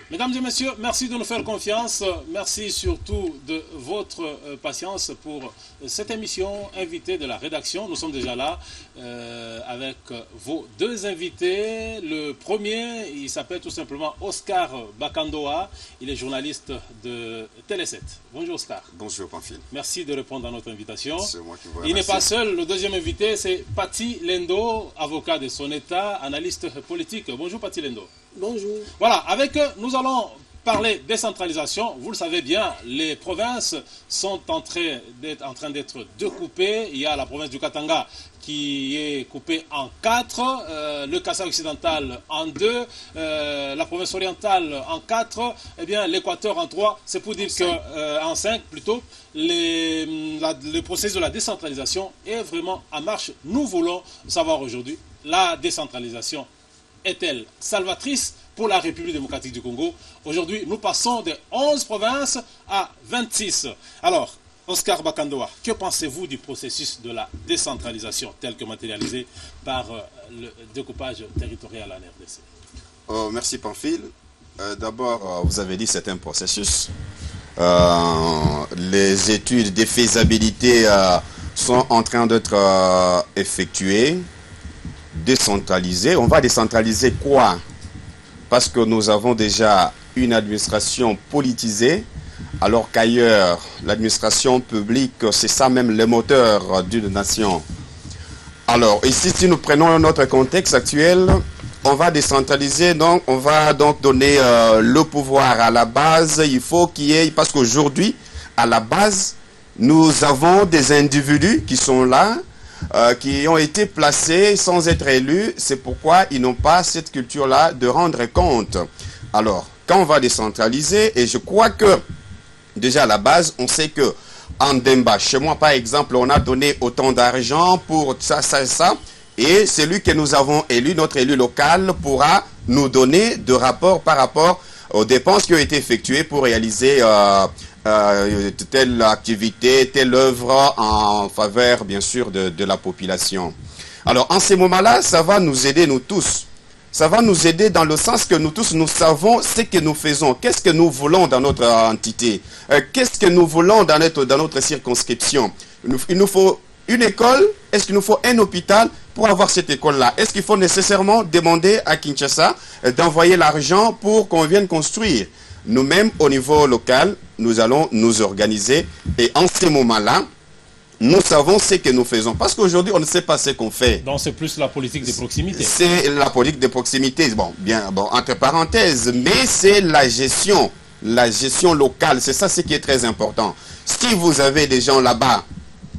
Mesdames et messieurs, merci de nous faire confiance. Merci surtout de votre patience pour cette émission invitée de la rédaction. Nous sommes déjà là avec vos deux invités. Le premier, il s'appelle tout simplement Oscar Bakandoa. Il est journaliste de Télé7. Bonjour Oscar. Bonjour Pamphile. Merci de répondre à notre invitation. C'est moi qui vous remercie. Il n'est pas seul. Le deuxième invité, c'est Pati Lendo, avocat de son État, analyste politique. Bonjour Pati Lendo. Bonjour. Voilà, avec eux, nous allons parler décentralisation. Vous le savez bien, les provinces sont en train d'être découpées. Il y a la province du Katanga qui est coupée en 4, le Kasaï occidental en 2, la province orientale en 4, et bien l'Équateur en 3. C'est pour dire que en 5 plutôt, le processus de la décentralisation est vraiment en marche. Nous voulons savoir aujourd'hui, la décentralisation est-elle salvatrice pour la République démocratique du Congo? Aujourd'hui, nous passons de 11 provinces à 26. Alors, Oscar Bakandoa, que pensez-vous du processus de la décentralisation tel que matérialisé par le découpage territorial en RDC? Merci Pamphile. D'abord, vous avez dit que c'est un processus. Les études de faisabilité sont en train d'être effectuées. Décentraliser. On va décentraliser quoi? Parce que nous avons déjà une administration politisée, alors qu'ailleurs, l'administration publique, c'est ça même le moteur d'une nation. Alors, ici, si nous prenons notre contexte actuel, on va décentraliser, donc on va donc donner le pouvoir à la base. Il faut qu'il y ait, parce qu'aujourd'hui, à la base, nous avons des individus qui sont là, qui ont été placés sans être élus. C'est pourquoi ils n'ont pas cette culture-là de rendre compte. Alors, quand on va décentraliser, et je crois que déjà à la base, on sait que en Demba, chez moi par exemple, on a donné autant d'argent pour ça, et celui que nous avons élu, notre élu local, pourra nous donner de rapports par rapport aux dépenses qui ont été effectuées pour réaliser telle activité, telle œuvre en faveur, bien sûr, de la population. Alors, en ces moments-là, ça va nous aider, nous tous. Ça va nous aider dans le sens que nous tous, nous savons ce que nous faisons. Qu'est-ce que nous voulons dans notre entité? Qu'est-ce que nous voulons dans notre circonscription? Il nous faut une école. Est-ce qu'il nous faut un hôpital pour avoir cette école-là? Est-ce qu'il faut nécessairement demander à Kinshasa d'envoyer l'argent pour qu'on vienne construire? Nous-mêmes, au niveau local, nous allons nous organiser. Et en ce moment-là, nous savons ce que nous faisons. Parce qu'aujourd'hui, on ne sait pas ce qu'on fait. Donc, c'est plus la politique de proximité. C'est la politique de proximité. Bon, entre parenthèses, mais c'est la gestion locale. C'est ça ce qui est très important. Si vous avez des gens là-bas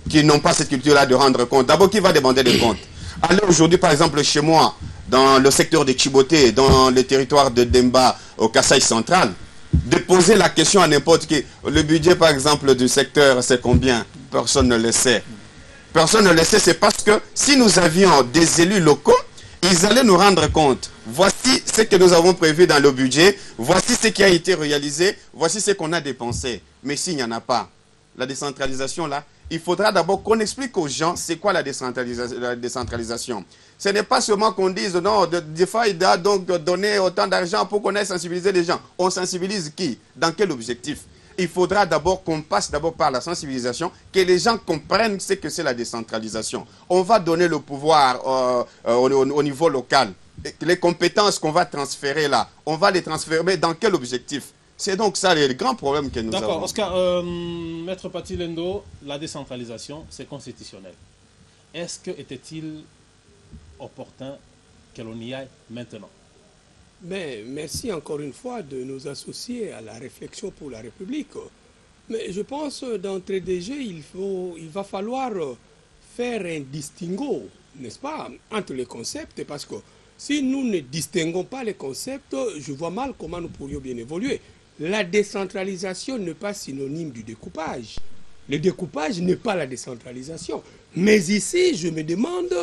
qui n'ont pas cette culture-là de rendre compte, d'abord, qui va demander des comptes? Allez aujourd'hui, par exemple, chez moi, dans le secteur de Chiboté, dans le territoire de Demba, au Kasaï central, de poser la question à n'importe qui. Le budget, par exemple, du secteur, c'est combien? Personne ne le sait. Personne ne le sait, c'est parce que si nous avions des élus locaux, ils allaient nous rendre compte. Voici ce que nous avons prévu dans le budget, voici ce qui a été réalisé, voici ce qu'on a dépensé. Mais s'il n'y en a pas, la décentralisation, là, il faudra d'abord qu'on explique aux gens c'est quoi la décentralisation. Ce n'est pas seulement qu'on dise non, des fois il doit donc donner autant d'argent pour qu'on ait sensibilisé les gens. On sensibilise qui? Dans quel objectif? Il faudra d'abord qu'on passe d'abord par la sensibilisation, que les gens comprennent ce que c'est la décentralisation. On va donner le pouvoir au niveau local. Les compétences qu'on va transférer là, on va les transférer dans quel objectif? C'est donc ça le grand problème que nous avons. D'accord, Oscar, Maître Pati Lendo, la décentralisation, c'est constitutionnel. Est-ce que était-il opportun que l'on y aille maintenant? Mais merci encore une fois de nous associer à la réflexion pour la République. Mais je pense d'entrée de jeu, il va falloir faire un distinguo, n'est-ce pas, entre les concepts, parce que si nous ne distinguons pas les concepts, je vois mal comment nous pourrions bien évoluer. La décentralisation n'est pas synonyme du découpage. Le découpage n'est pas la décentralisation. Mais ici, je me demande,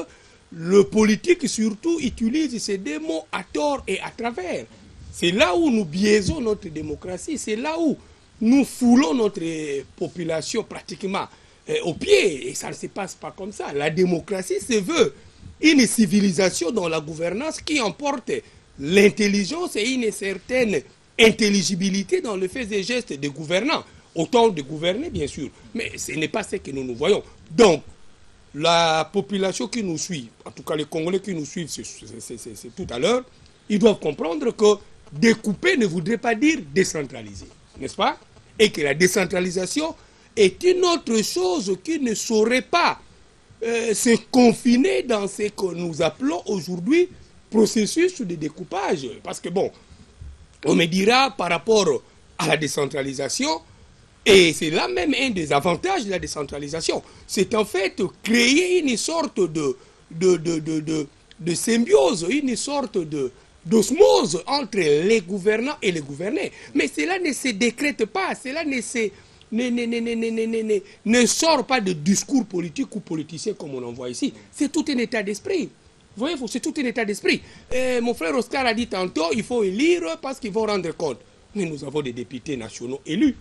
le politique surtout utilise ces deux mots à tort et à travers. C'est là où nous biaisons notre démocratie, c'est là où nous foulons notre population pratiquement au pied. Et ça ne se passe pas comme ça. La démocratie se veut une civilisation dans la gouvernance qui emporte l'intelligence et une certaine intelligibilité dans le fait et gestes des gouvernants. Autant de gouverner, bien sûr. Mais ce n'est pas ce que nous voyons. Donc, la population qui nous suit, en tout cas les Congolais qui nous suivent, c'est tout à l'heure, ils doivent comprendre que découper ne voudrait pas dire décentraliser, n'est-ce pas? Et que la décentralisation est une autre chose qui ne saurait pas se confiner dans ce que nous appelons aujourd'hui processus de découpage. Parce que bon, on me dira par rapport à la décentralisation, et c'est là même un des avantages de la décentralisation, c'est en fait créer une sorte de symbiose, une sorte d'osmose entre les gouvernants et les gouvernés. Mais cela ne se décrète pas, cela ne sort pas de discours politique ou politicien comme on en voit ici. C'est tout un état d'esprit. Voyez-vous, c'est tout un état d'esprit. Mon frère Oscar a dit tantôt, il faut élire parce qu'ils vont rendre compte. Mais nous avons des députés nationaux élus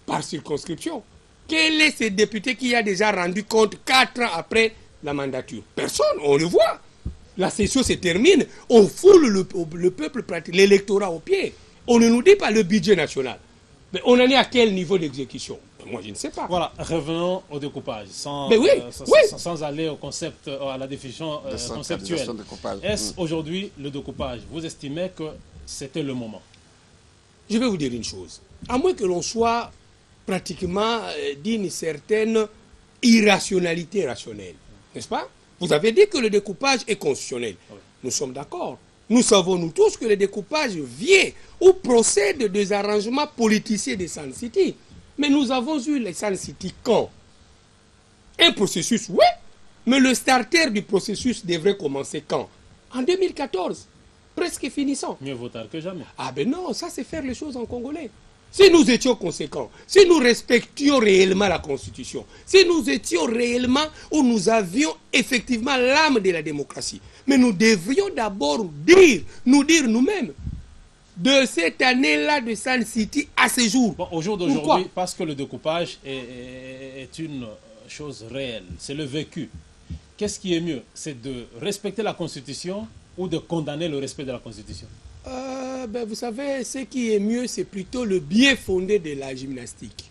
par circonscription. Quel est ce député qui a déjà rendu compte 4 ans après la mandature? Personne, on le voit. La session se termine, on foule le peuple, l'électorat au pied. On ne nous dit pas le budget national. Mais on en est à quel niveau d'exécution? Moi, je ne sais pas. Voilà, revenons au découpage, sans aller au concept, à la définition conceptuelle. Est-ce aujourd'hui le découpage? Vous estimez que c'était le moment? Je vais vous dire une chose. À moins que l'on soit pratiquement d'une certaine irrationalité rationnelle, n'est-ce pas? Vous avez dit que le découpage est constitutionnel. Oui. Nous sommes d'accord. Nous savons, nous tous, que le découpage vient ou procède des arrangements politiciens des Sun City. Mais nous avons eu les Sun City quand? Un processus, oui, mais le starter du processus devrait commencer quand? En 2014, presque finissant. Mieux vaut tard que jamais. Ah ben non, ça c'est faire les choses en congolais. Si nous étions conséquents, si nous respections réellement la Constitution, si nous étions réellement où nous avions effectivement l'âme de la démocratie, mais nous devrions d'abord nous dire nous-mêmes, de cette année-là de Sun City à ce jour. Bon, au jour d'aujourd'hui, parce que le découpage est une chose réelle, c'est le vécu. Qu'est-ce qui est mieux? C'est de respecter la Constitution ou de condamner le respect de la Constitution? Vous savez, ce qui est mieux, c'est plutôt le bien fondé de la gymnastique.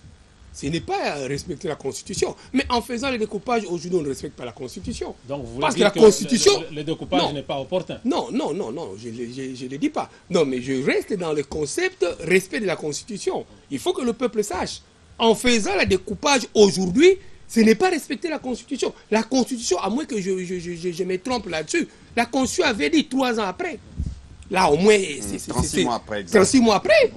Ce n'est pas respecter la Constitution. Mais en faisant le découpage, aujourd'hui, on ne respecte pas la Constitution. Donc vous voulez parce dire que la Constitution, le découpage n'est pas opportun? Non, je ne le dis pas. Non, mais je reste dans le concept respect de la Constitution. Il faut que le peuple sache. En faisant le découpage aujourd'hui, ce n'est pas respecter la Constitution. La Constitution, à moins que je me trompe là-dessus, la Constitution avait dit 3 ans après. Là, au moins, c'est 36 mois après. 36 mois après.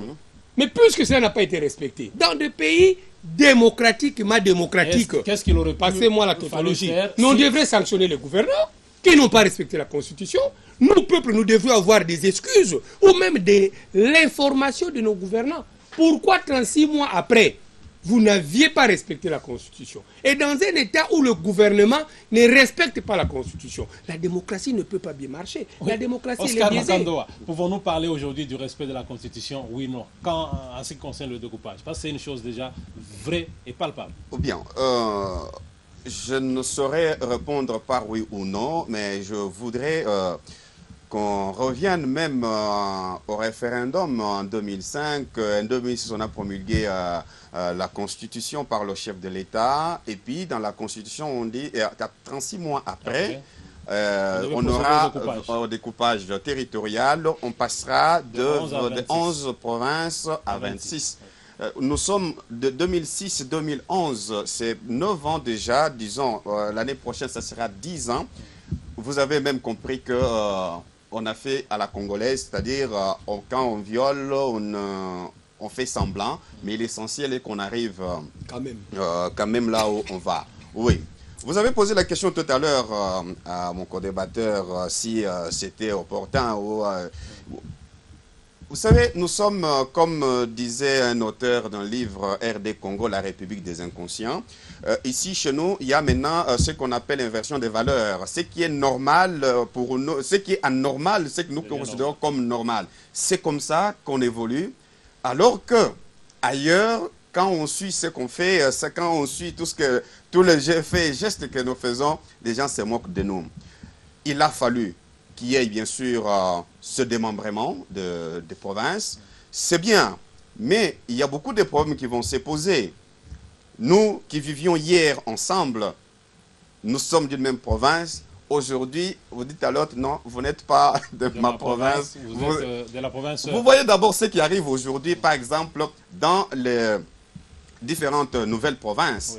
Mais puisque cela n'a pas été respecté, dans des pays démocratiquement démocratiques, qu'est-ce qu'il aurait pu passez-moi la tautologie, nous devrions sanctionner les gouvernants qui n'ont pas respecté la Constitution. Nous, peuple, nous devrions avoir des excuses ou même de l'information de nos gouvernants. Pourquoi 36 mois après, vous n'aviez pas respecté la Constitution? Et dans un État où le gouvernement ne respecte pas la Constitution, la démocratie ne peut pas bien marcher. Oui. La démocratie, Oscar Makandoa, pouvons-nous parler aujourd'hui du respect de la Constitution? Oui, non. Quand, en ce qui concerne le découpage, parce que c'est une chose déjà vraie et palpable. Ou bien, je ne saurais répondre par oui ou non, mais je voudrais qu'on revienne même au référendum en 2005. En 2006, on a promulgué la Constitution par le chef de l'État. Et puis, dans la Constitution, on dit 36 mois après, on aura un découpage territorial. On passera de 11 provinces à 26. Nous sommes de 2006-2011. C'est 9 ans déjà. Disons, l'année prochaine, ça sera 10 ans. Vous avez même compris que... on a fait à la congolaise, c'est-à-dire quand on viole, on fait semblant, mais l'essentiel est qu'on arrive quand même là où on va. Oui. Vous avez posé la question tout à l'heure à mon co-débatteur si c'était opportun ou... vous savez, nous sommes, comme disait un auteur d'un livre, RD Congo, la République des Inconscients. Ici, chez nous, il y a maintenant ce qu'on appelle l'inversion des valeurs. Ce qui est normal pour nous, ce qui est anormal, ce que nous considérons comme normal. C'est comme ça qu'on évolue. Alors que, ailleurs, quand on suit ce qu'on fait, quand on suit tous les faits et gestes que nous faisons, les gens se moquent de nous. Il a fallu qu'il y ait bien sûr ce démembrement des provinces. c'est bien, mais il y a beaucoup de problèmes qui vont se poser. Nous qui vivions hier ensemble, nous sommes d'une même province. Aujourd'hui, vous dites à l'autre, non, vous n'êtes pas de ma province. Vous êtes de la province. Vous voyez d'abord ce qui arrive aujourd'hui, par exemple, dans les différentes nouvelles provinces.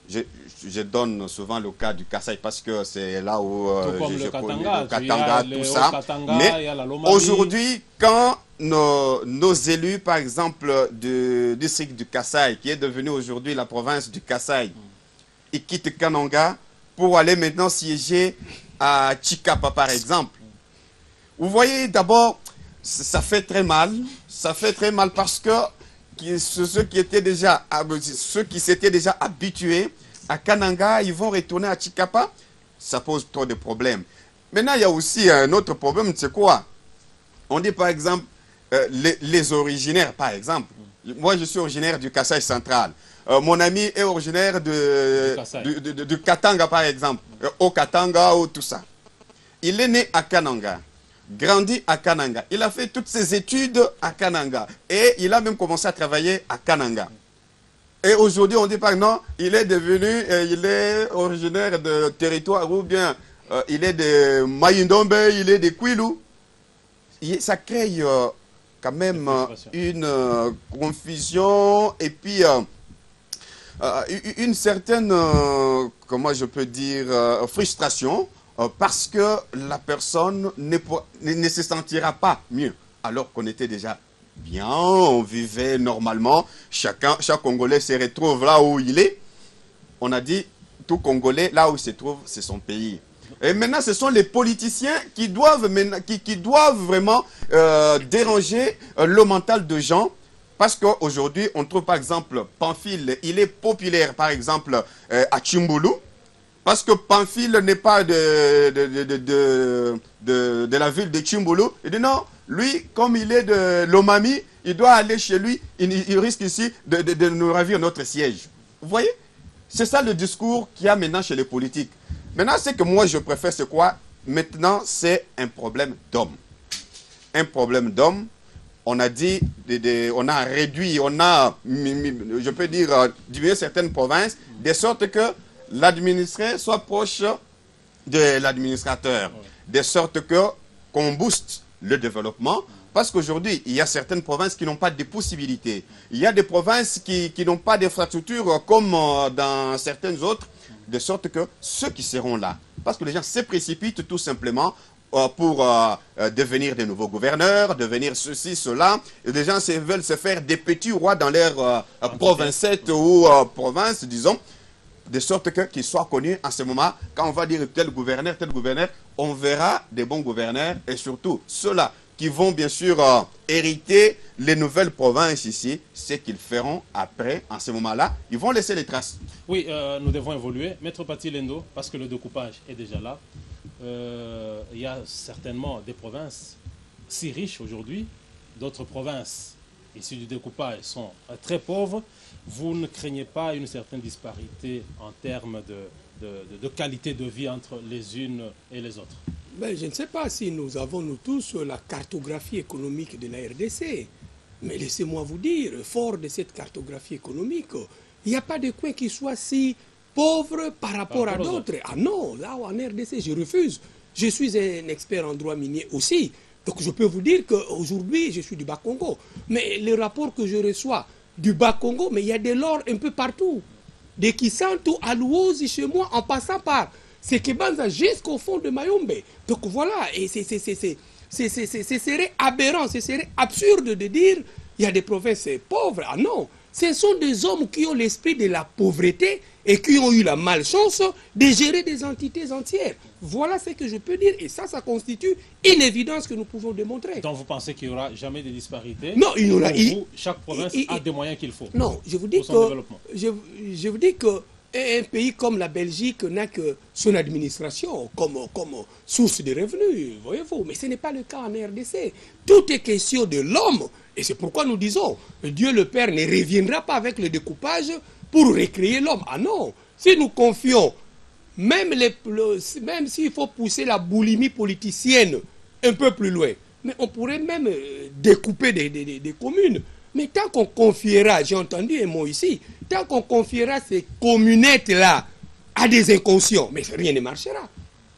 Oui. Je donne souvent le cas du Kasaï parce que c'est là où j'ai connu le Katanga, tout ça. Katanga, mais aujourd'hui, quand nos élus, par exemple, du district du Kasaï, qui est devenu aujourd'hui la province du Kasaï, ils quittent Kananga pour aller maintenant siéger à Chikapa, par exemple. Vous voyez, d'abord, ça fait très mal. Ça fait très mal parce que ceux qui s'étaient déjà habitués à Kananga, ils vont retourner à Chikapa. Ça pose trop de problèmes. Maintenant, il y a aussi un autre problème, c'est quoi? On dit par exemple, les originaires, par exemple. Moi, je suis originaire du Kasaï central. Mon ami est originaire du Katanga, par exemple. Au Katanga, ou tout ça. Il est né à Kananga, grandi à Kananga. Il a fait toutes ses études à Kananga. Et il a même commencé à travailler à Kananga. Et aujourd'hui, on dit pas non, il est originaire de territoire ou bien il est de Mayindombe, il est de Kwilu. Ça crée quand même une confusion et puis une certaine, comment je peux dire, frustration parce que la personne ne se sentira pas mieux alors qu'on était déjà bien, on vivait normalement, chaque Congolais se retrouve là où il est. On a dit, tout Congolais, là où il se trouve, c'est son pays. Et maintenant, ce sont les politiciens qui doivent vraiment déranger le mental de gens. Parce qu'aujourd'hui, on trouve par exemple Pamphile, il est populaire par exemple à Tchimbulu. Parce que Pamphile n'est pas de la ville de Tchimbulu. Il dit non, lui, comme il est de Lomami, il doit aller chez lui, il risque ici de nous ravir notre siège. Vous voyez? C'est ça le discours qu'il y a maintenant chez les politiques. Maintenant, ce que moi je préfère, c'est quoi? Maintenant, c'est un problème d'homme. Un problème d'homme. On a dit, on a réduit, on a, je peux dire, diminué certaines provinces, de sorte que l'administré soit proche de l'administrateur. De sorte qu'on booste le développement. Parce qu'aujourd'hui, il y a certaines provinces qui n'ont pas de possibilités. Il y a des provinces qui n'ont pas d'infrastructures comme dans certaines autres. De sorte que ceux qui seront là, parce que les gens se précipitent tout simplement pour devenir des nouveaux gouverneurs, devenir ceci, cela. Et les gens veulent se faire des petits rois dans leur provincette ou province, disons, de sorte qu'ils soient connus en ce moment. Quand on va dire tel gouverneur, on verra des bons gouverneurs et surtout ceux-là qui vont bien sûr hériter les nouvelles provinces ici, ce qu'ils feront après, en ce moment-là, ils vont laisser les traces. Oui, nous devons évoluer. Maître Pati Lendo, parce que le découpage est déjà là, il y a certainement des provinces si riches aujourd'hui, d'autres provinces issues du découpage sont très pauvres. Vous ne craignez pas une certaine disparité en termes de qualité de vie entre les unes et les autres? Ben, je ne sais pas si nous avons, nous tous, la cartographie économique de la RDC. Mais laissez-moi vous dire, fort de cette cartographie économique, il n'y a pas de coin qui soit si pauvre par rapport à d'autres. Ah non, là en RDC, je refuse. Je suis un expert en droit minier aussi. Donc je peux vous dire qu'aujourd'hui, je suis du Bas-Congo. Mais les rapports que je reçois du Bas-Congo, mais il y a de l'or un peu partout. De Kisantu à Luozi chez moi, en passant par Sekebanza jusqu'au fond de Mayombe. Donc voilà, et ce serait aberrant, ce serait absurde de dire il y a des provinces pauvres. Ah non, ce sont des hommes qui ont l'esprit de la pauvreté et qui ont eu la malchance de gérer des entités entières. Voilà ce que je peux dire. Et ça constitue une évidence que nous pouvons démontrer. Donc vous pensez qu'il n'y aura jamais de disparité? Non, il y aura. Chaque province a des moyens qu'il faut. Non, je vous dis je vous dis que un pays comme la Belgique n'a que son administration comme source de revenus, voyez-vous. Mais ce n'est pas le cas en RDC. Tout est question de l'homme. Et c'est pourquoi nous disons, Dieu le Père ne reviendra pas avec le découpage pour recréer l'homme. Ah non, si nous confions, même s'il faut pousser la boulimie politicienne un peu plus loin, Mais on pourrait même découper des communes. Mais tant qu'on confiera, j'ai entendu un mot ici, tant qu'on confiera ces communettes-là à des inconscients, mais rien ne marchera.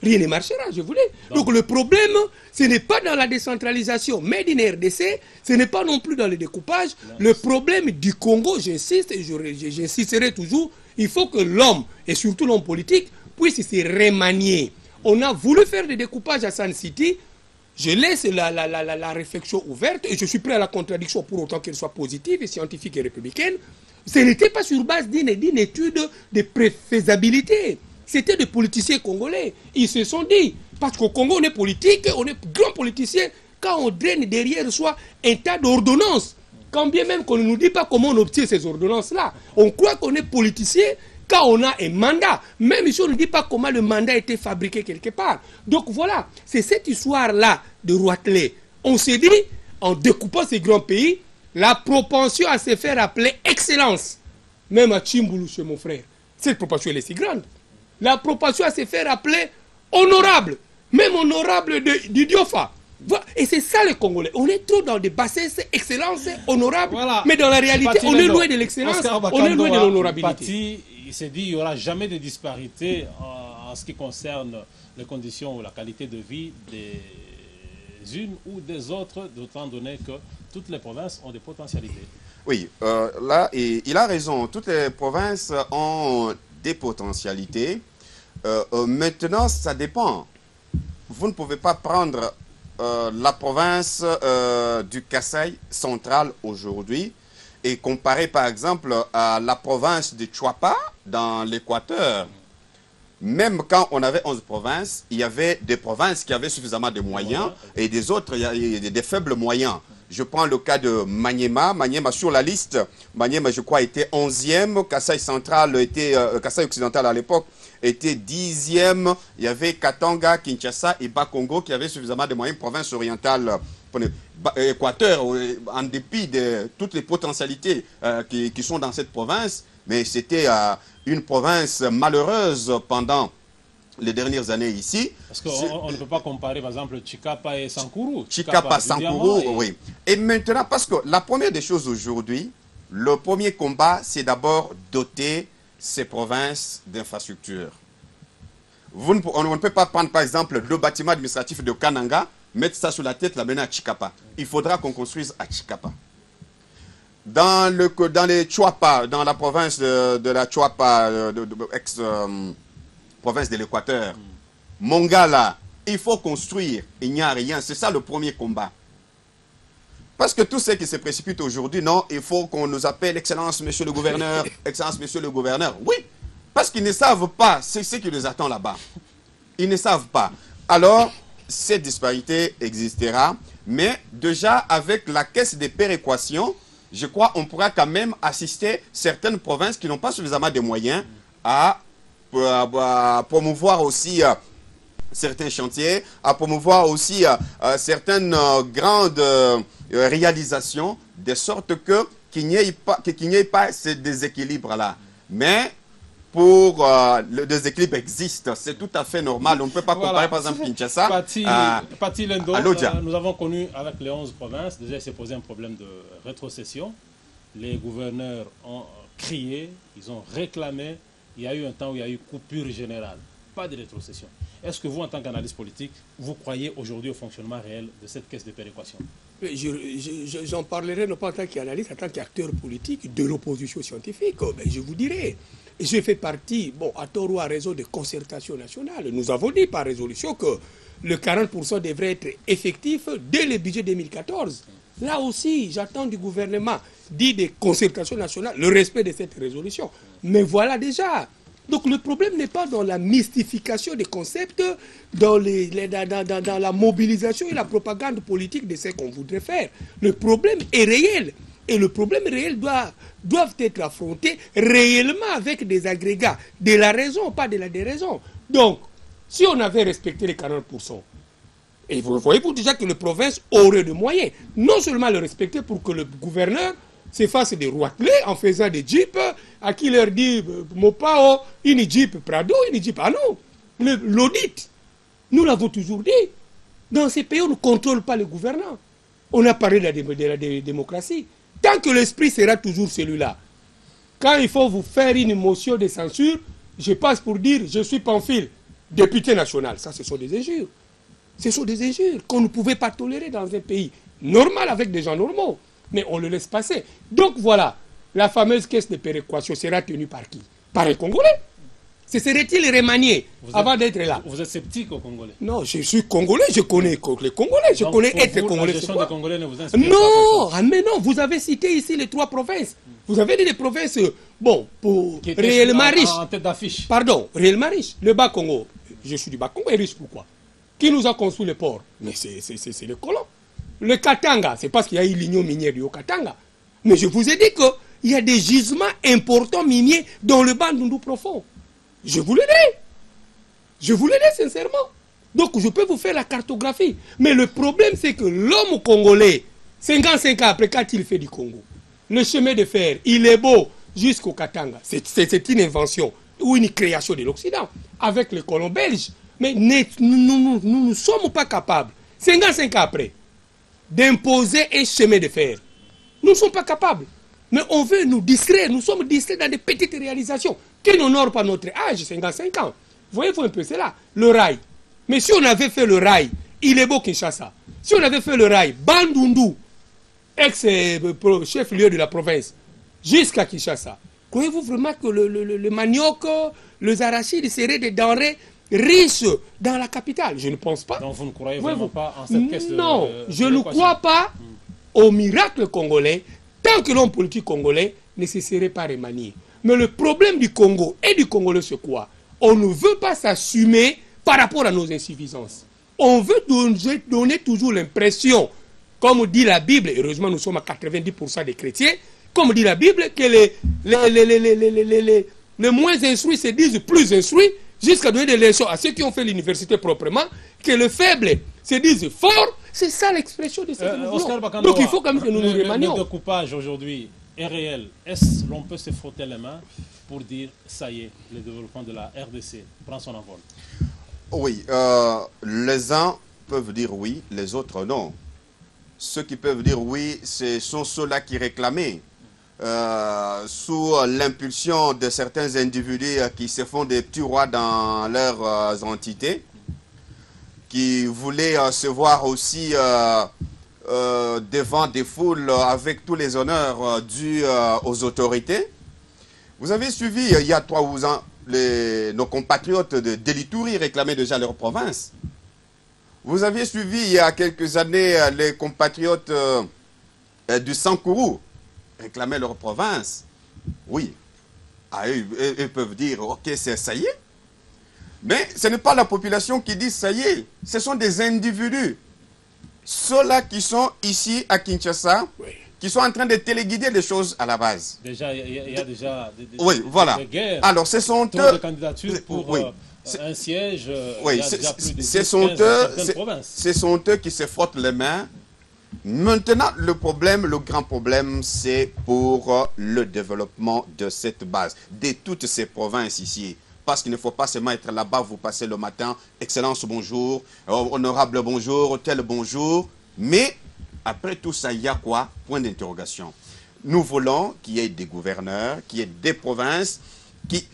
Rien ne marchera, je voulais. Donc le problème, ce n'est pas dans la décentralisation, mais d'une RDC, ce n'est pas non plus dans le découpage. Le problème du Congo, j'insiste, et j'insisterai toujours, il faut que l'homme, et surtout l'homme politique, puisse se remanier. On a voulu faire des découpages à Sun City. Je laisse la réflexion ouverte et je suis prêt à la contradiction pour autant qu'elle soit positive et scientifique et républicaine. Ce n'était pas sur base d'une étude de préfaisabilité. C'était des politiciens congolais. Ils se sont dit, parce qu'au Congo on est politique, on est grand politicien, quand on draine derrière soi un tas d'ordonnances, quand bien même qu'on ne nous dit pas comment on obtient ces ordonnances-là, on croit qu'on est politicien quand on a un mandat. Même si on ne dit pas comment le mandat a été fabriqué quelque part. Donc voilà, c'est cette histoire-là de Roitelet. On s'est dit, en découpant ces grands pays, la propension à se faire appeler excellence, même à Tchimboulou chez mon frère, cette propension elle est si grande. La propension à se faire appeler honorable, même honorable du Diofa. Et c'est ça les Congolais. On est trop dans des bassesses, excellence, honorable, voilà. Mais dans la réalité, on est loin de l'excellence, on est loin de l'honorabilité. Il s'est dit qu'il n'y aura jamais de disparité en ce qui concerne les conditions ou la qualité de vie des unes ou des autres, d'autant donné que toutes les provinces ont des potentialités. Oui, là, il a raison. Toutes les provinces ont des potentialités. Maintenant, ça dépend. Vous ne pouvez pas prendre la province du Kasaï central aujourd'hui et comparer par exemple à la province de Chuapa dans l'Équateur. Même quand on avait 11 provinces, il y avait des provinces qui avaient suffisamment de moyens et des autres, il y a des faibles moyens. Je prends le cas de Maniema. Maniema sur la liste, Maniema je crois était 11e, Kasaï central était, Kasaï occidental à l'époque était 10e. Il y avait Katanga, Kinshasa et Bas-Congo qui avaient suffisamment de moyens, province orientale, Équateur, en dépit de toutes les potentialités qui sont dans cette province, mais c'était une province malheureuse pendant les dernières années ici. Parce qu'on ne peut pas comparer par exemple Chikapa et Sankuru. Chikapa, Sankuru, oui. Et maintenant, parce que la première des choses aujourd'hui, le premier combat, c'est d'abord doter ces provinces d'infrastructures. On ne peut pas prendre par exemple le bâtiment administratif de Kananga, mettre ça sur la tête, l'amener à Chikapa. Il faudra qu'on construise à Chikapa. Dans les Chuapa, dans la province de la Chuapa, province de l'Équateur, Mongala, il faut construire, il n'y a rien. C'est ça le premier combat. Parce que tout ce qui se précipite aujourd'hui, non, il faut qu'on nous appelle Excellence, Monsieur le Gouverneur, Excellence, Monsieur le Gouverneur. Oui, parce qu'ils ne savent pas ce qui les attend là-bas. Ils ne savent pas. Alors, cette disparité existera, mais déjà avec la caisse des péréquations, je crois qu'on pourra quand même assister certaines provinces qui n'ont pas suffisamment de moyens à promouvoir aussi certains chantiers, à promouvoir aussi certaines grandes réalisations, de sorte qu'il n'y ait pas ce déséquilibre-là. Mais pour le déséquilibre existe, c'est tout à fait normal. On ne peut pas comparer par exemple Kinshasa Pati Lendo, à Lodja. Nous avons connu avec les 11 provinces, déjà il s'est posé un problème de rétrocession. Les gouverneurs ont crié, ils ont réclamé. Il y a eu un temps où il y a eu coupure générale, pas de rétrocession. Est-ce que vous, en tant qu'analyste politique, vous croyez aujourd'hui au fonctionnement réel de cette caisse de péréquation? J'en parlerai non pas en tant qu'analyste, en tant qu'acteur politique de l'opposition scientifique. Mais je vous dirai, je fais partie, bon, à tort ou à raison de concertation nationale. Nous avons dit par résolution que le 40% devrait être effectif dès le budget 2014. Là aussi, j'attends du gouvernement, dit des concertations nationales, le respect de cette résolution. Mais voilà déjà. Donc le problème n'est pas dans la mystification des concepts, dans la mobilisation et la propagande politique de ce qu'on voudrait faire. Le problème est réel. Et le problème réel doivent être affrontés réellement avec des agrégats de la raison, pas de la déraison. Donc, si on avait respecté les 40%, et vous voyez pour déjà que les provinces auraient de moyens, non seulement le respecter pour que le gouverneur se fasse des roitelets en faisant des jeeps, à qui leur dit, Mopao, une jeep Prado, une jeep, ah non, l'audit, nous l'avons toujours dit. Dans ces pays, on ne contrôle pas les gouvernants. On a parlé de la démocratie. Tant que l'esprit sera toujours celui-là, quand il faut vous faire une motion de censure, je passe pour dire je suis Pamphile, député national. Ça, ce sont des injures. Ce sont des injures qu'on ne pouvait pas tolérer dans un pays normal avec des gens normaux. Mais on le laisse passer. Donc voilà, la fameuse caisse de péréquation sera tenue par qui? Par les Congolais. Se serait-il remanié avant d'être là? Vous êtes sceptique aux Congolais? Non, je suis Congolais, je connais les Congolais, je connais être Congolais. La gestion des Congolais ne vous inspire non, pas? Ah, mais non, vous avez cité ici les 3 provinces. Vous avez dit des provinces, bon, pour réellement riches. En tête d'affiche. Pardon, réellement riches. Le Bas-Congo, je suis du Bas-Congo, est riche pourquoi? Qui nous a construit les ports? Mais c'est les colons. Le Katanga, c'est parce qu'il y a eu l'union minière du Haut-Katanga. Mais je vous ai dit qu'il y a des gisements importants miniers dans le Bandundu profond. Je vous le dis. Je vous le dis sincèrement. Donc je peux vous faire la cartographie. Mais le problème c'est que l'homme congolais, 55 ans après, quand il fait du Congo, le chemin de fer, il est beau jusqu'au Katanga. C'est une invention ou une création de l'Occident avec les colons belges. Mais nous ne sommes pas capables, 55 ans après, d'imposer un chemin de fer. Nous ne sommes pas capables. Mais on veut nous distraire. Nous sommes distraits dans des petites réalisations qui n'honorent pas notre âge, 55 ans. Voyez-vous un peu cela? Le rail. Mais si on avait fait le rail, il est beau Kinshasa. Si on avait fait le rail, Bandundu, ex-chef-lieu de la province, jusqu'à Kinshasa, croyez-vous vraiment que le manioc, les arachides seraient des denrées riches dans la capitale? Je ne pense pas. Donc vous ne croyez vraiment pas en cette caisse de péréquation? Non, je ne crois pas au miracle congolais tant que l'homme politique congolais ne se serait pas remanié. Mais le problème du Congo et du Congolais, c'est quoi? On ne veut pas s'assumer par rapport à nos insuffisances. On veut donner toujours l'impression, comme dit la Bible, heureusement nous sommes à 90% des chrétiens, comme dit la Bible, que les moins instruits se disent plus instruits, jusqu'à donner des leçons à ceux qui ont fait l'université proprement, que les faibles se disent forts. C'est ça l'expression de ce que nous voulons. Donc il faut quand même que nous nous remanions. Le découpage aujourd'hui est réel. Est-ce qu'on peut se frotter les mains pour dire ça y est, le développement de la RDC prend son envol? Oui, les uns peuvent dire oui, les autres non. Ceux qui peuvent dire oui, ce sont ceux-là qui réclamaient, sous l'impulsion de certains individus qui se font des petits rois dans leurs entités, qui voulaient se voir aussi devant des foules avec tous les honneurs dus aux autorités. Vous avez suivi il y a 3 ans nos compatriotes de Delitouri réclamaient déjà leur province. Vous aviez suivi il y a quelques années les compatriotes du Sankourou réclamaient leur province. Oui, ils peuvent dire ok, ça y est. Mais ce n'est pas la population qui dit ça y est. Ce sont des individus. Ceux-là qui sont ici à Kinshasa, qui sont en train de téléguider les choses à la base. Déjà, il y a déjà des guerres. Alors, ce sont eux. De candidatures pour un siège. Oui, ce sont eux qui se frottent les mains. Maintenant, le grand problème, c'est pour le développement de cette base, de toutes ces provinces ici. Parce qu'il ne faut pas seulement être là-bas, vous passez le matin, excellence, bonjour, honorable, bonjour, tel bonjour. Mais après tout ça, il y a quoi? Point d'interrogation. Nous voulons qu'il y ait des gouverneurs, qu'il y ait des provinces qui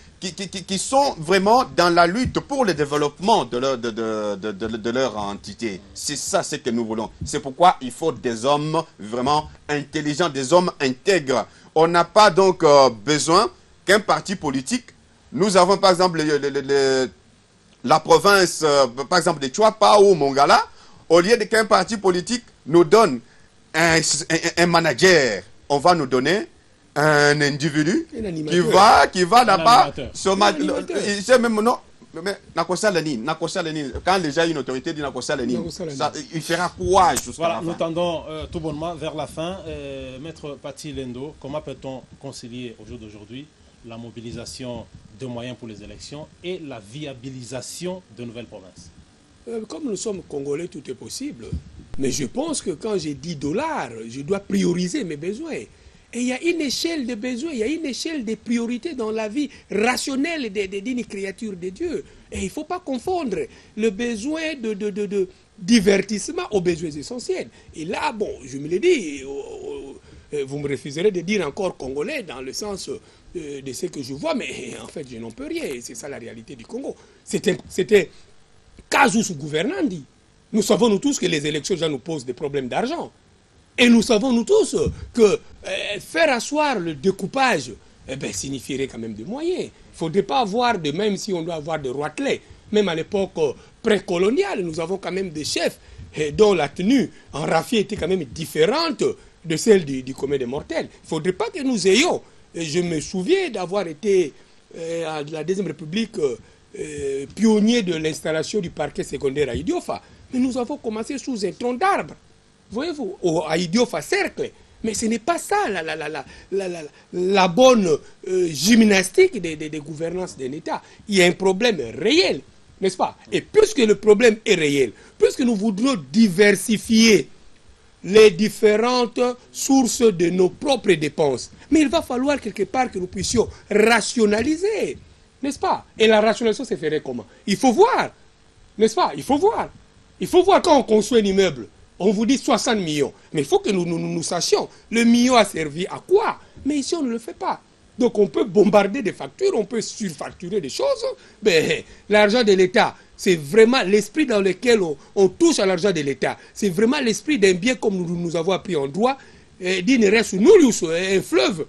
sont vraiment dans la lutte pour le développement de leur entité. C'est ça ce que nous voulons. C'est pourquoi il faut des hommes vraiment intelligents, des hommes intègres. On n'a pas donc besoin qu'un parti politique. Nous avons par exemple la province, par exemple de Chouapa ou Mongala, au lieu qu'un parti politique nous donne un manager, on va nous donner un individu qui va là-bas. Quand déjà une autorité dit il fera quoi jusqu'à la fin? Nous tendons tout bonnement vers la fin. Maître Pati Lendo, comment peut-on concilier au jour d'aujourd'hui la mobilisation de moyens pour les élections et la viabilisation de nouvelles provinces? Comme nous sommes Congolais, tout est possible. Mais je pense que quand j'ai 10 $, je dois prioriser mes besoins. Et il y a une échelle de besoins, il y a une échelle de priorités dans la vie rationnelle d'une créature de Dieu. Et il ne faut pas confondre le besoin divertissement aux besoins essentiels. Et là, bon, je me l'ai dit, vous me refuserez de dire encore congolais dans le sens de ce que je vois, mais en fait, je n'en peux rien. C'est ça la réalité du Congo. C'était casus gouvernandi. Nous savons nous tous que les élections déjà nous posent des problèmes d'argent. Et nous savons nous tous que faire asseoir le découpage signifierait quand même des moyens. Il ne faudrait pas avoir même si on doit avoir des roitelets, même à l'époque précoloniale, nous avons quand même des chefs dont la tenue en raffia était quand même différente de celle du commun des mortels. Il ne faudrait pas que nous ayons. Je me souviens d'avoir été à la Deuxième République pionnier de l'installation du parquet secondaire à Idiofa. Mais nous avons commencé sous un tronc d'arbre. Voyez-vous, à Idiofa cercle. Mais ce n'est pas ça la bonne gymnastique des gouvernances d'un État. Il y a un problème réel, n'est-ce pas? Et puisque le problème est réel, puisque nous voudrons diversifier les différentes sources de nos propres dépenses, mais il va falloir quelque part que nous puissions rationaliser, n'est-ce pas? Et la rationalisation se ferait comment? Il faut voir, n'est-ce pas? Il faut voir. Il faut voir quand on construit un immeuble. On vous dit 60 millions. Mais il faut que nous sachions. Le million a servi à quoi? Mais ici, on ne le fait pas. Donc, on peut bombarder des factures, on peut surfacturer des choses. Mais l'argent de l'État, c'est vraiment l'esprit dans lequel on touche à l'argent de l'État. C'est vraiment l'esprit d'un bien comme nous avons appris en droit, d'une reste nous, un fleuve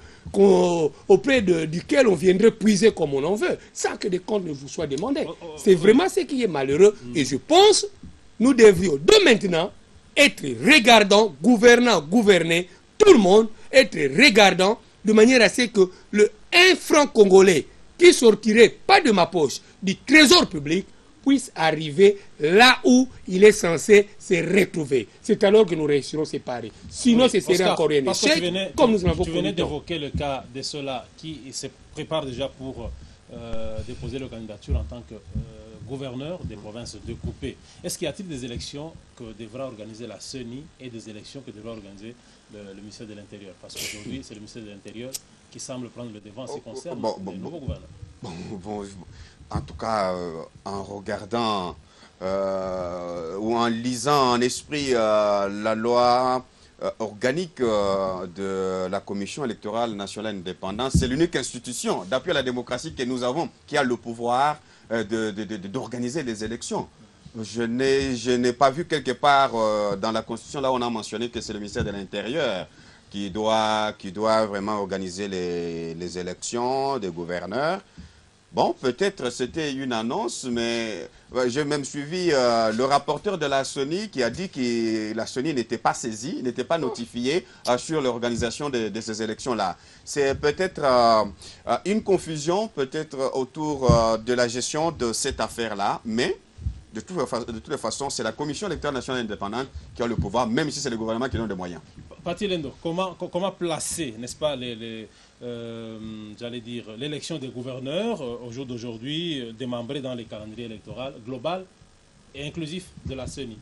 auprès duquel on viendrait puiser comme on en veut, sans que des comptes ne vous soient demandés. C'est vraiment ce qui est malheureux. Et je pense, nous devrions de maintenant être regardants, gouvernants, gouverner, tout le monde être regardant de manière à ce que le 1 franc congolais qui sortirait pas de ma poche du trésor public puisse arriver là où il est censé se retrouver. C'est alors que nous réussirons à séparer. Sinon, oui, ce serait Oscar, encore un échec, comme nous en avons. Tu venais d'évoquer le cas de ceux-là qui se préparent déjà pour déposer leur candidature en tant que gouverneur des provinces découpées. Est-ce qu'il y a-t-il des élections que devra organiser la CENI et des élections que devra organiser le ministère de l'Intérieur? Parce qu'aujourd'hui, c'est le ministère de l'Intérieur qui semble prendre le devant en ce qui concerne les nouveaux gouverneurs. En tout cas, en regardant ou en lisant en esprit la loi organique de la Commission électorale nationale indépendante, c'est l'unique institution d'appui à la démocratie que nous avons qui a le pouvoir d'organiser les élections. Je n'ai pas vu quelque part dans la Constitution, là on a mentionné que c'est le ministère de l'Intérieur qui doit vraiment organiser les élections des gouverneurs. Bon, peut-être c'était une annonce, mais j'ai même suivi le rapporteur de la CENI qui a dit que la CENI n'était pas saisie, n'était pas notifiée sur l'organisation de ces élections-là. C'est peut-être une confusion, peut-être autour de la gestion de cette affaire-là, mais de toute façon, c'est la Commission électorale nationale indépendante qui a le pouvoir, même si c'est le gouvernement qui donne des moyens. Paty Lendo, comment placer, n'est-ce pas, j'allais dire, l'élection des gouverneurs au jour d'aujourd'hui, démembrée dans les calendriers électoraux global et inclusif de la CENI?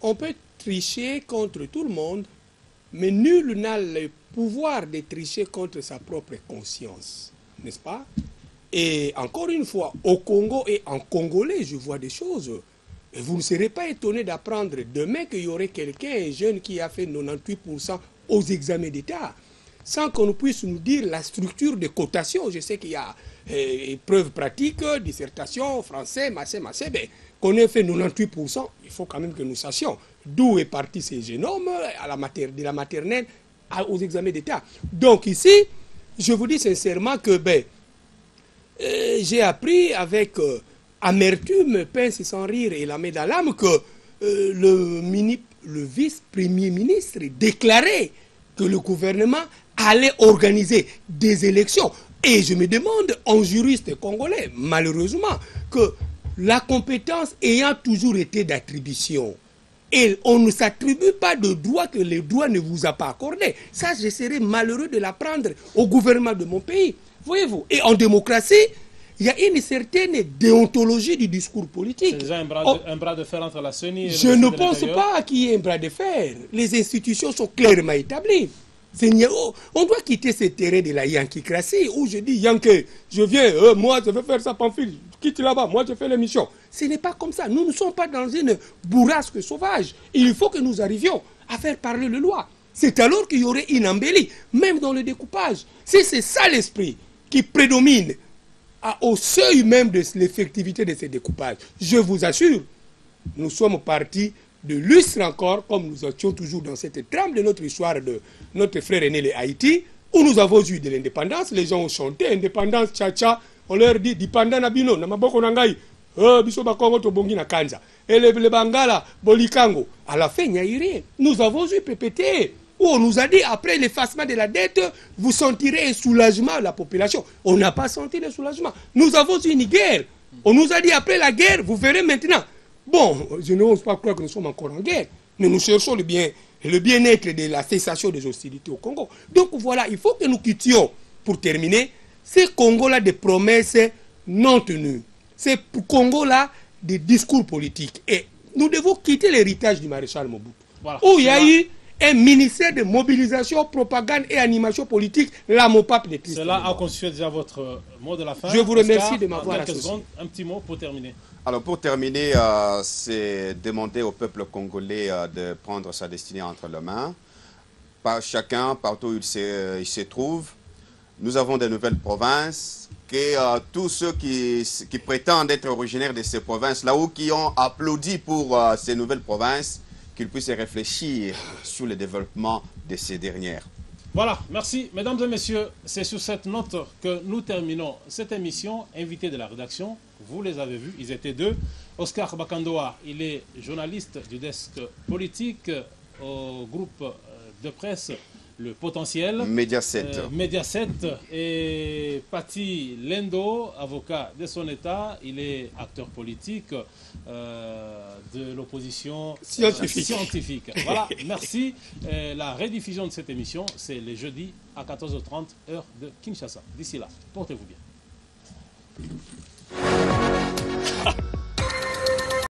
On peut tricher contre tout le monde, mais nul n'a le pouvoir de tricher contre sa propre conscience, n'est-ce pas? Et encore une fois, au Congo et en congolais, je vois des choses. Et vous ne serez pas étonné d'apprendre demain qu'il y aurait quelqu'un, un jeune, qui a fait 98% aux examens d'État, sans qu'on puisse nous dire la structure de cotation. Je sais qu'il y a épreuves pratiques, dissertation, français, massé, mais qu'on ait fait 98%, il faut quand même que nous sachions d'où est parti ces jeunes hommes de la maternelle aux examens d'État. Donc ici, je vous dis sincèrement que j'ai appris avec amertume, pince sans rire et la main dans l'âme que le vice-premier ministre déclarait que le gouvernement allait organiser des élections. Et je me demande, en juriste congolais, malheureusement, que la compétence ayant toujours été d'attribution, et on ne s'attribue pas de droit que le droit ne vous a pas accordé. Ça, je serais malheureux de l'apprendre au gouvernement de mon pays. Voyez-vous. Et en démocratie, il y a une certaine déontologie du discours politique. C'est déjà un bras de fer entre la CENI et le Je ministère ne de pense l'Intérieur. pas qu'il y ait un bras de fer. Les institutions sont clairement établies. On doit quitter ce terrain de la yankicratie où je dis Yankee, je viens, moi je veux faire ça Pamphile. quitte là-bas, moi je fais l'émission. Ce n'est pas comme ça. Nous ne sommes pas dans une bourrasque sauvage. Il faut que nous arrivions à faire parler le loi. C'est alors qu'il y aurait une embellie, même dans le découpage. Si c'est ça l'esprit qui prédomine au seuil même de l'effectivité de ces découpages, je vous assure, nous sommes partis de lustre encore, comme nous étions toujours dans cette trame de notre histoire de notre frère aîné, les Haïti, où nous avons eu de l'indépendance. Les gens ont chanté indépendance, tcha-tcha. On leur dit, dipanda nabino, namaboko nangai, biso bakongo to bongi na kanza. Et les Bangala, Bolikango. À la fin, il n'y a eu rien. Nous avons eu PPT, où on nous a dit, après l'effacement de la dette, vous sentirez un soulagement, la population. On n'a pas senti le soulagement. Nous avons eu une guerre. On nous a dit, après la guerre, vous verrez maintenant. Bon, je n'ose pas croire que nous sommes encore en guerre, mais nous cherchons le bien-être de la cessation des hostilités au Congo. Donc voilà, il faut que nous quittions, pour terminer, ces Congo-là des promesses non tenues. Ces Congo-là des discours politiques. Et nous devons quitter l'héritage du maréchal Mobutu. Voilà. Où il y a eu un ministère de mobilisation, propagande et animation politique, la MOPAP n'est plus. Cela a constitué déjà votre mot de la fin. Je vous remercie de m'avoir associé. Quelques secondes, un petit mot pour terminer. Alors pour terminer, c'est demander au peuple congolais de prendre sa destinée entre les mains. Par chacun, partout où il se trouve. Nous avons de nouvelles provinces. Que tous ceux qui prétendent être originaires de ces provinces-là ou qui ont applaudi pour ces nouvelles provinces, qu'ils puissent réfléchir sur le développement de ces dernières. Voilà, merci. Mesdames et messieurs, c'est sur cette note que nous terminons cette émission. Invité de la rédaction, vous les avez vus, ils étaient deux. Oscar Bakandoa, il est journaliste du desk politique au groupe de presse Le Potentiel. Mediaset. Mediaset. Et Pati Lendo, avocat de son État, il est acteur politique de l'opposition scientifique. Voilà, merci. La rediffusion de cette émission, c'est le jeudi à 14h30, heure de Kinshasa. D'ici là, portez-vous bien.